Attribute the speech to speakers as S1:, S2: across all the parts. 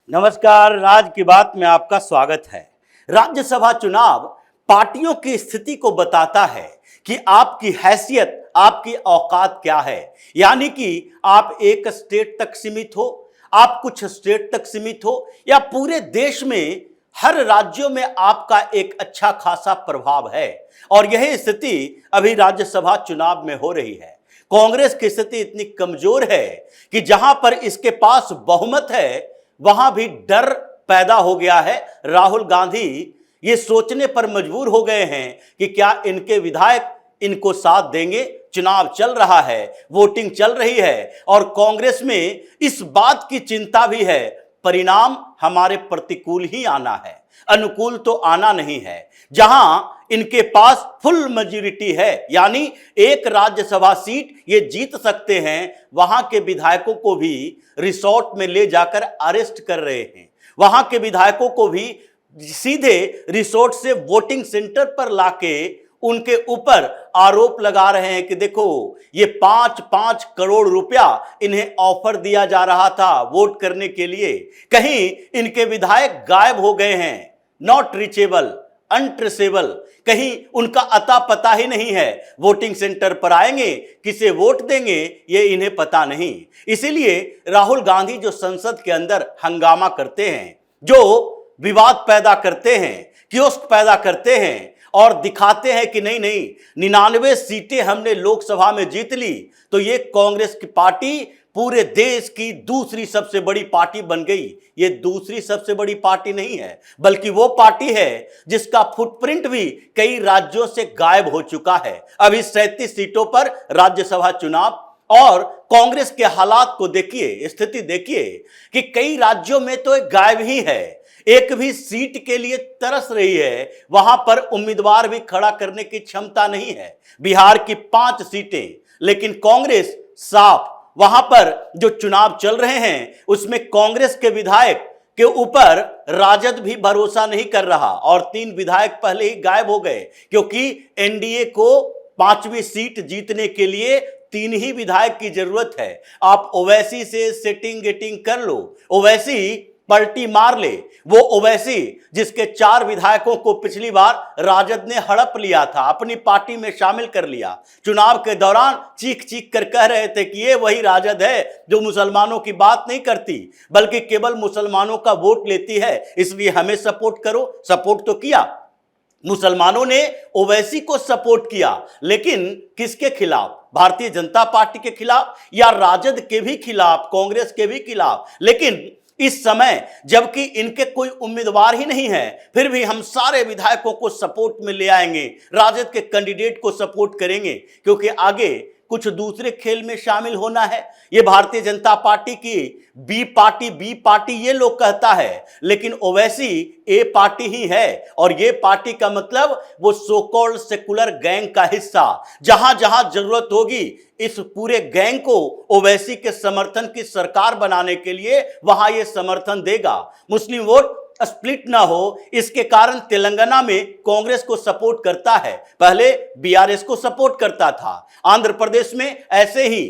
S1: नमस्कार, राज की बात में आपका स्वागत है। राज्यसभा चुनाव पार्टियों की स्थिति को बताता है कि आपकी हैसियत, आपकी औकात क्या है। यानी कि आप एक स्टेट तक सीमित हो, आप कुछ स्टेट तक सीमित हो, या पूरे देश में हर राज्यों में आपका एक अच्छा खासा प्रभाव है। और यही स्थिति अभी राज्यसभा चुनाव में हो रही है। कांग्रेस की स्थिति इतनी कमजोर है कि जहां पर इसके पास बहुमत है वहां भी डर पैदा हो गया है। राहुल गांधी ये सोचने पर मजबूर हो गए हैं कि क्या इनके विधायक इनको साथ देंगे। चुनाव चल रहा है, वोटिंग चल रही है और कांग्रेस में इस बात की चिंता भी है, परिणाम हमारे प्रतिकूल ही आना है, अनुकूल तो आना नहीं है। जहां इनके पास फुल मेजॉरिटी है, यानी एक राज्यसभा सीट ये जीत सकते हैं, वहां के विधायकों को भी रिसोर्ट में ले जाकर अरेस्ट कर रहे हैं। वहां के विधायकों को भी सीधे रिसोर्ट से वोटिंग सेंटर पर लाके उनके ऊपर आरोप लगा रहे हैं कि देखो ये 5-5 करोड़ रुपया इन्हें ऑफर दिया जा रहा था वोट करने के लिए। कहीं इनके विधायक गायब हो गए हैं, नॉट रीचेबल, अनट्रेसेबल, कहीं उनका अता पता ही नहीं है। वोटिंग सेंटर पर आएंगे, किसे वोट देंगे ये इन्हें पता नहीं। इसीलिए राहुल गांधी जो संसद के अंदर हंगामा करते हैं, जो विवाद पैदा करते हैं, कियोस्क पैदा करते हैं और दिखाते हैं कि नहीं नहीं 99 सीटें हमने लोकसभा में जीत ली, तो ये कांग्रेस की पार्टी पूरे देश की दूसरी सबसे बड़ी पार्टी बन गई। ये दूसरी सबसे बड़ी पार्टी नहीं है, बल्कि वो पार्टी है जिसका फुटप्रिंट भी कई राज्यों से गायब हो चुका है। अभी 37 सीटों पर राज्यसभा चुनाव, और कांग्रेस के हालात को देखिए, स्थिति देखिए कि कई राज्यों में तो एक गायब ही है, एक भी सीट के लिए तरस रही है। वहां पर उम्मीदवार भी खड़ा करने की क्षमता नहीं है। बिहार की 5 सीटें, लेकिन कांग्रेस साफ, वहां पर जो चुनाव चल रहे हैं उसमें कांग्रेस के विधायक के ऊपर राजद भी भरोसा नहीं कर रहा और 3 विधायक पहले ही गायब हो गए, क्योंकि एनडीए को 5वीं सीट जीतने के लिए 3 ही विधायक की जरूरत है। आप ओवैसी से सेटिंग गेटिंग कर लो, ओवैसी पलटी मार ले, वो ओवैसी जिसके 4 विधायकों को पिछली बार राजद ने हड़प लिया था, अपनी पार्टी में शामिल कर लिया। चुनाव के दौरान चीख चीख कर कह रहे थे कि ये वही राजद है जो मुसलमानों की बात नहीं करती, बल्कि केवल मुसलमानों का वोट लेती है, इसलिए हमें सपोर्ट करो। सपोर्ट तो किया, मुसलमानों ने ओवैसी को सपोर्ट किया, लेकिन किसके खिलाफ? भारतीय जनता पार्टी के खिलाफ या राजद के भी खिलाफ, कांग्रेस के भी खिलाफ। लेकिन इस समय जबकि इनके कोई उम्मीदवार ही नहीं है, फिर भी हम सारे विधायकों को सपोर्ट में ले आएंगे, राजद के कैंडिडेट को सपोर्ट करेंगे, क्योंकि आगे कुछ दूसरे खेल में शामिल होना है। ये भारतीय जनता पार्टी की बी पार्टी ये लोग कहता है, लेकिन ओवैसी ए पार्टी ही है। और ये पार्टी का मतलब वो सो कॉल्ड सेकुलर गैंग का हिस्सा। जहां जहां जरूरत होगी इस पूरे गैंग को ओवैसी के समर्थन की सरकार बनाने के लिए वहां ये समर्थन देगा। मुस्लिम वोट स्प्लिट ना हो, इसके कारण तेलंगाना में कांग्रेस को सपोर्ट करता है, पहले बीआरएस को सपोर्ट करता था। आंध्र प्रदेश में ऐसे ही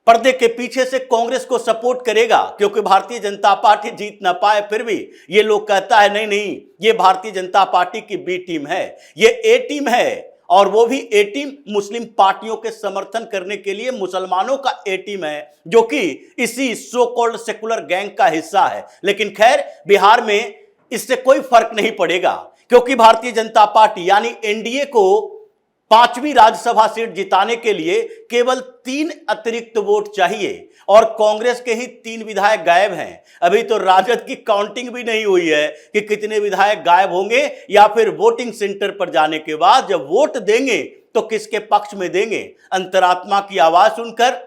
S1: पर्दे के पीछे से कांग्रेस को सपोर्ट करेगा, क्योंकि भारतीय जनता पार्टी जीत ना पाए, फिर भी ये लोग कहता है नहीं नहीं ये भारतीय जनता पार्टी की बी टीम है, ये ए टीम है, और वो भी ए टीम मुस्लिम पार्टियों के समर्थन करने के लिए मुसलमानों का ए टीम है, जो कि इसी सो कॉल्ड सेकुलर गैंग का हिस्सा है। लेकिन खैर बिहार में इससे कोई फर्क नहीं पड़ेगा, क्योंकि भारतीय जनता पार्टी यानी एनडीए को 5वीं राज्यसभा सीट जिताने के लिए केवल 3 अतिरिक्त वोट चाहिए, और कांग्रेस के ही 3 विधायक गायब हैं। अभी तो राजद की काउंटिंग भी नहीं हुई है कि कितने विधायक गायब होंगे, या फिर वोटिंग सेंटर पर जाने के बाद जब वोट देंगे तो किसके पक्ष में देंगे, अंतरात्मा की आवाज सुनकर,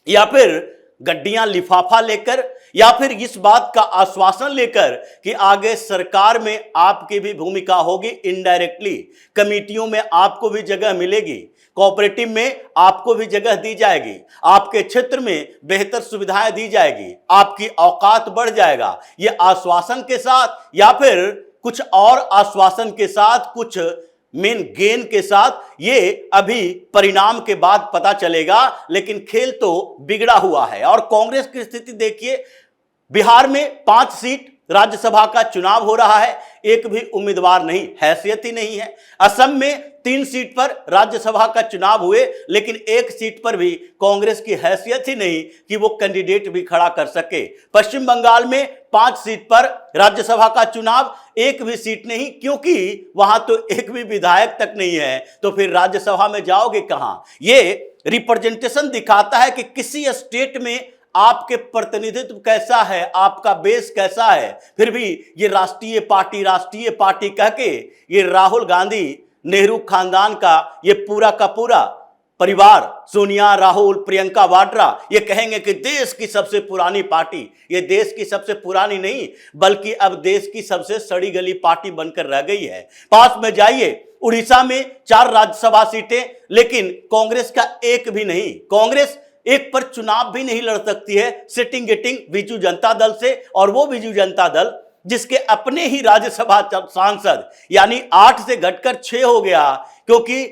S1: या फिर गड्डियां लिफाफा लेकर, या फिर इस बात का आश्वासन लेकर कि आगे सरकार में आपकी भी भूमिका होगी इनडायरेक्टली, कमेटियों में आपको भी जगह मिलेगी, कोऑपरेटिव में आपको भी जगह दी जाएगी, आपके क्षेत्र में बेहतर सुविधाएं दी जाएगी, आपकी औकात बढ़ जाएगा। ये आश्वासन के साथ या फिर कुछ और आश्वासन के साथ, कुछ मेन गेन के साथ, ये अभी परिणाम के बाद पता चलेगा। लेकिन खेल तो बिगड़ा हुआ है। और कांग्रेस की स्थिति देखिए, बिहार में 5 सीट राज्यसभा का चुनाव हो रहा है, एक भी उम्मीदवार नहीं, हैसियत ही नहीं है। असम में 3 सीट पर राज्यसभा का चुनाव हुए, लेकिन एक सीट पर भी कांग्रेस की हैसियत ही नहीं कि वो कैंडिडेट भी खड़ा कर सके। पश्चिम बंगाल में 5 सीट पर राज्यसभा का चुनाव, एक भी सीट नहीं, क्योंकि वहां तो एक भी विधायक तक नहीं है, तो फिर राज्यसभा में जाओगे कहां। ये रिप्रेजेंटेशन दिखाता है कि किसी स्टेट में आपके प्रतिनिधित्व कैसा है, आपका बेस कैसा है। फिर भी ये राष्ट्रीय पार्टी कह के ये राहुल गांधी, नेहरू खानदान का ये पूरा का पूरा परिवार, सोनिया, राहुल, प्रियंका वाड्रा, ये कहेंगे कि देश की सबसे पुरानी पार्टी। ये देश की सबसे पुरानी नहीं, बल्कि अब देश की सबसे सड़ी गली पार्टी बनकर रह गई है। पास में जाइए, उड़ीसा में 4 राज्यसभा सीटें, लेकिन कांग्रेस का एक भी नहीं। कांग्रेस एक पर चुनाव भी नहीं लड़ सकती है सिटिंग गेटिंग बीजू जनता दल से, और वो बीजू जनता दल जिसके अपने ही राज्यसभा सांसद यानी 8 से घटकर 6 हो गया, क्योंकि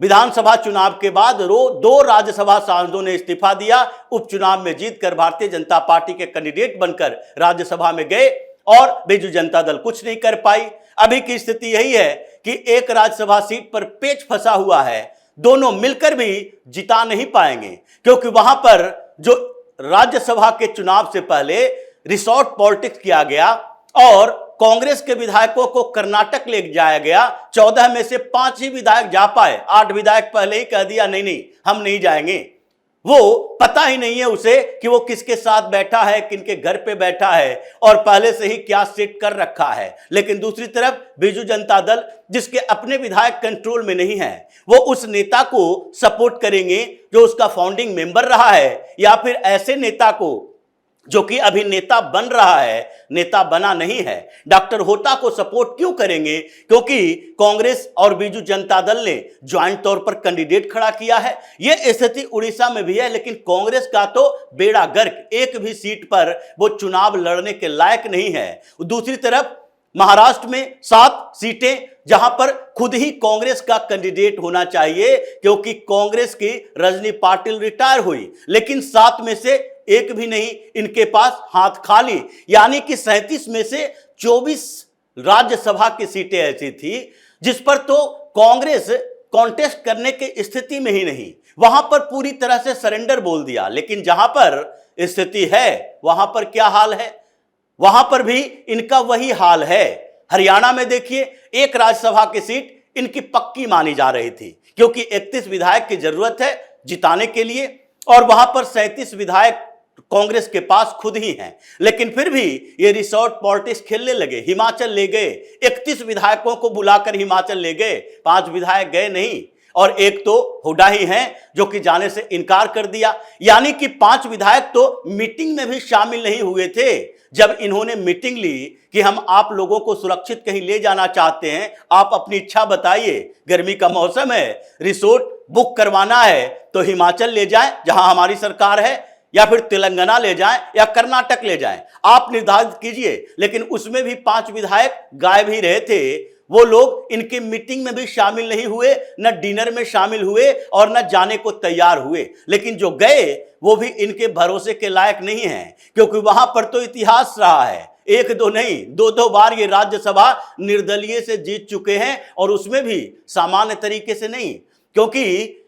S1: विधानसभा चुनाव के बाद 2 राज्यसभा सांसदों ने इस्तीफा दिया, उपचुनाव में जीतकर भारतीय जनता पार्टी के कैंडिडेट बनकर राज्यसभा में गए और बीजू जनता दल कुछ नहीं कर पाई। अभी की स्थिति यही है कि एक राज्यसभा सीट पर पेच फंसा हुआ है, दोनों मिलकर भी जिता नहीं पाएंगे, क्योंकि वहां पर जो राज्यसभा के चुनाव से पहले रिसोर्ट पॉलिटिक्स किया गया और कांग्रेस के विधायकों को कर्नाटक ले जाया गया। 14 में से 5 ही विधायक जा पाए, 8 विधायक पहले ही कह दिया नहीं हम नहीं जाएंगे। वो पता ही नहीं है उसे कि वो किसके साथ बैठा है, किनके घर पे बैठा है और पहले से ही क्या सेट कर रखा है। लेकिन दूसरी तरफ बीजू जनता दल, जिसके अपने विधायक कंट्रोल में नहीं है, वो उस नेता को सपोर्ट करेंगे जो उसका फाउंडिंग मेंबर रहा है, या फिर ऐसे नेता को जो कि अभी नेता बन रहा है, नेता बना नहीं है। डॉक्टर होता को सपोर्ट क्यों करेंगे? क्योंकि कांग्रेस और बीजू जनता दल ने ज्वाइंट तौर पर कैंडिडेट खड़ा किया है। यह स्थिति उड़ीसा में भी है, लेकिन कांग्रेस का तो बेड़ा गर्क, एक भी सीट पर वो चुनाव लड़ने के लायक नहीं है। दूसरी तरफ महाराष्ट्र में 7 सीटें, जहां पर खुद ही कांग्रेस का कैंडिडेट होना चाहिए, क्योंकि कांग्रेस की रजनी पाटिल रिटायर हुई, लेकिन 7 में से एक भी नहीं, इनके पास हाथ खाली। यानी कि 37 में से 24 राज्यसभा की सीटें ऐसी थी जिस पर तो कांग्रेस कॉन्टेस्ट करने की स्थिति में ही नहीं, वहां पर पूरी तरह से सरेंडर बोल दिया। लेकिन जहां पर स्थिति है वहां पर क्या हाल है? वहां पर भी इनका वही हाल है। हरियाणा में देखिए, एक राज्यसभा की सीट इनकी पक्की मानी जा रही थी, क्योंकि 31 विधायक की जरूरत है जिताने के लिए, और वहां पर 37 विधायक कांग्रेस के पास खुद ही हैं। लेकिन फिर भी ये रिसोर्ट पॉलिटिक्स खेलने लगे, हिमाचल ले गए, 31 विधायकों को बुलाकर हिमाचल ले गए, 5 विधायक गए नहीं, और एक तो हुड्डा ही हैं जो कि जाने से इनकार कर दिया। यानी कि 5 विधायक तो मीटिंग में भी शामिल नहीं हुए थे। जब इन्होंने मीटिंग ली कि हम आप लोगों को सुरक्षित कहीं ले जाना चाहते हैं, आप अपनी इच्छा बताइए, गर्मी का मौसम है, रिसोर्ट बुक करवाना है तो हिमाचल ले जाएं जहां हमारी सरकार है, या फिर तेलंगाना ले जाएं या कर्नाटक ले जाएं, आप निर्धारित कीजिए। लेकिन उसमें भी 5 विधायक गायब ही रहे थे। वो लोग इनके मीटिंग में भी शामिल नहीं हुए, न डिनर में शामिल हुए और न जाने को तैयार हुए। लेकिन जो गए वो भी इनके भरोसे के लायक नहीं है, क्योंकि वहां पर तो इतिहास रहा है, 1-2 नहीं 2-2 बार ये राज्यसभा निर्दलीय से जीत चुके हैं, और उसमें भी सामान्य तरीके से नहीं, क्योंकि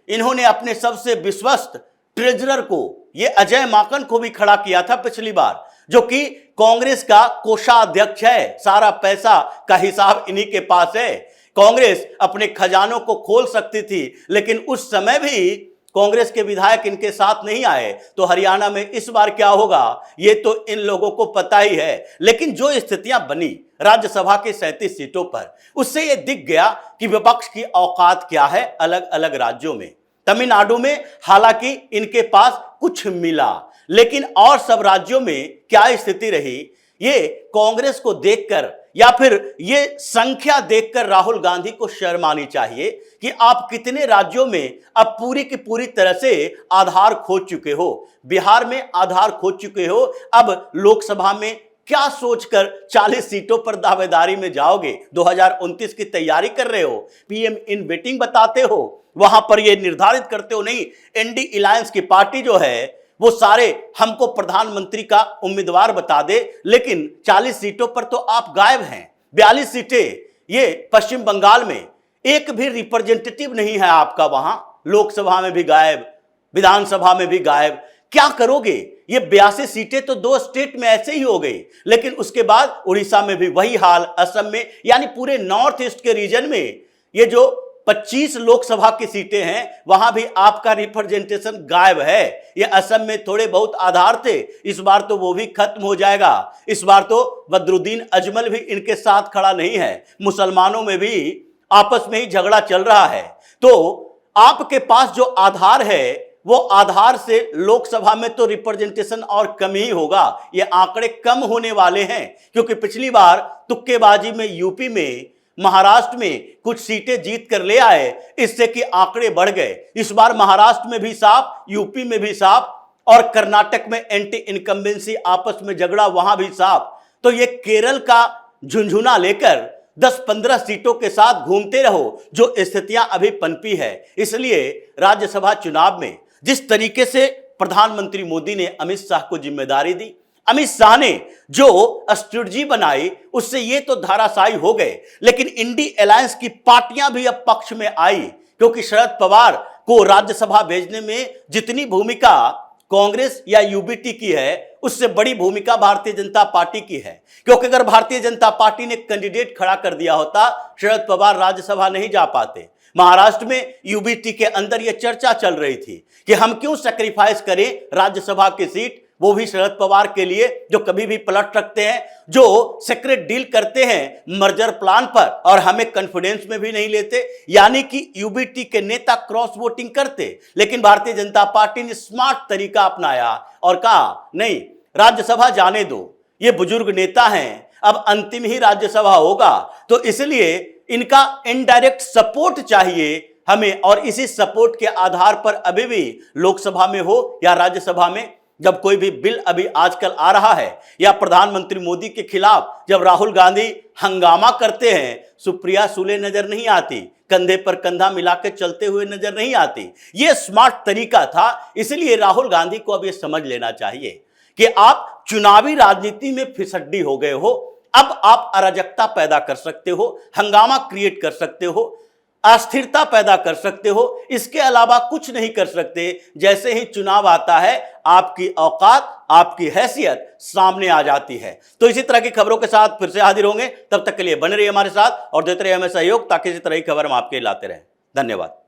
S1: इन्होंने अपने सबसे विश्वस्त ट्रेजरर को, ये अजय माकन को भी खड़ा किया था पिछली बार, जो कि कांग्रेस का कोषाध्यक्ष है, सारा पैसा का हिसाब इन्हीं के पास है। कांग्रेस अपने खजानों को खोल सकती थी, लेकिन उस समय भी कांग्रेस के विधायक इनके साथ नहीं आए। तो हरियाणा में इस बार क्या होगा ये तो इन लोगों को पता ही है। लेकिन जो स्थितियां बनी राज्यसभा के 37 सीटों पर, उससे यह दिख गया कि विपक्ष की औकात क्या है अलग अलग राज्यों में। तमिलनाडु में हालांकि इनके पास कुछ मिला, लेकिन और सब राज्यों में क्या स्थिति रही, ये कांग्रेस को देखकर या फिर ये संख्या देखकर राहुल गांधी को शर्म आनी चाहिए कि आप कितने राज्यों में अब पूरी की पूरी तरह से आधार खो चुके हो। बिहार में आधार खो चुके हो, अब लोकसभा में क्या सोचकर 40 सीटों पर दावेदारी में जाओगे? 2029 की तैयारी कर रहे हो, पीएम इन वेटिंग बताते हो, वहां पर ये निर्धारित करते हो नहीं, एनडी अलायंस की पार्टी जो है वो सारे हमको प्रधानमंत्री का उम्मीदवार बता दे, लेकिन 40 सीटों पर तो आप गायब हैं। 42 सीटें ये पश्चिम बंगाल में, एक भी रिप्रेजेंटेटिव नहीं है आपका वहां। लोकसभा में भी गायब, विधानसभा में भी गायब। क्या करोगे? ये 82 सीटें तो 2 स्टेट में ऐसे ही हो गई, लेकिन उसके बाद उड़ीसा में भी वही हाल, असम में, यानी पूरे नॉर्थ ईस्ट के रीजन में ये जो 25 लोकसभा की सीटें हैं वहां भी आपका रिप्रेजेंटेशन गायब है। ये असम में थोड़े बहुत आधार थे, इस बार तो वो भी खत्म हो जाएगा। इस बार तो बदरुद्दीन अजमल भी इनके साथ खड़ा नहीं है। मुसलमानों में भी आपस में ही झगड़ा चल रहा है। तो आपके पास जो आधार है वो आधार से लोकसभा में तो रिप्रेजेंटेशन और कम ही होगा। ये आंकड़े कम होने वाले हैं, क्योंकि पिछली बार तुक्केबाजी में यूपी में, महाराष्ट्र में कुछ सीटें जीत कर ले आए, इससे कि आंकड़े बढ़ गए। इस बार महाराष्ट्र में भी साफ, यूपी में भी साफ, और कर्नाटक में एंटी इनकम्बेंसी आपस में झगड़ा, वहां भी साफ। तो ये केरल का झुंझुना लेकर 10-15 सीटों के साथ घूमते रहो, जो स्थितियां अभी पनपी है। इसलिए राज्यसभा चुनाव में जिस तरीके से प्रधानमंत्री मोदी ने अमित शाह को जिम्मेदारी दी, अमित शाह ने जो स्ट्रेटजी बनाई, उससे ये तो धाराशायी हो गए। लेकिन इंडी अलायंस की पार्टियां भी अब पक्ष में आई, क्योंकि शरद पवार को राज्यसभा भेजने में जितनी भूमिका कांग्रेस या यूबीटी की है, उससे बड़ी भूमिका भारतीय जनता पार्टी की है। क्योंकि अगर भारतीय जनता पार्टी ने कैंडिडेट खड़ा कर दिया होता, शरद पवार राज्यसभा नहीं जा पाते। महाराष्ट्र में यूबीटी के अंदर यह चर्चा चल रही थी कि हम क्यों सैक्रिफाइस करें राज्यसभा की सीट, वो भी शरद पवार के लिए, जो कभी भी पलट सकते हैं, जो सीक्रेट डील करते हैं मर्जर प्लान पर और हमें कॉन्फिडेंस में भी नहीं लेते। यानी कि यूबीटी के नेता क्रॉस वोटिंग करते, लेकिन भारतीय जनता पार्टी ने स्मार्ट तरीका अपनाया और कहा नहीं, राज्यसभा जाने दो, ये बुजुर्ग नेता हैं, अब अंतिम ही राज्यसभा होगा, तो इसलिए इनका इनडायरेक्ट सपोर्ट चाहिए हमें, और इसी सपोर्ट के आधार पर अभी भी लोकसभा में हो या राज्यसभा में, जब कोई भी बिल अभी आजकल आ रहा है, या प्रधानमंत्री मोदी के खिलाफ जब राहुल गांधी हंगामा करते हैं, सुप्रिया सुले नजर नहीं आती, कंधे पर कंधा मिला के चलते हुए नजर नहीं आती। यह स्मार्ट तरीका था। इसलिए राहुल गांधी को अब यह समझ लेना चाहिए कि आप चुनावी राजनीति में फिसड्डी हो गए हो। अब आप अराजकता पैदा कर सकते हो, हंगामा क्रिएट कर सकते हो, अस्थिरता पैदा कर सकते हो, इसके अलावा कुछ नहीं कर सकते। जैसे ही चुनाव आता है, आपकी औकात, आपकी हैसियत सामने आ जाती है। तो इसी तरह की खबरों के साथ फिर से हाजिर होंगे। तब तक के लिए बने रहिए हमारे साथ और देते रहिए हमें सहयोग, ताकि इसी तरह की खबर हम आपके लाते रहें। धन्यवाद।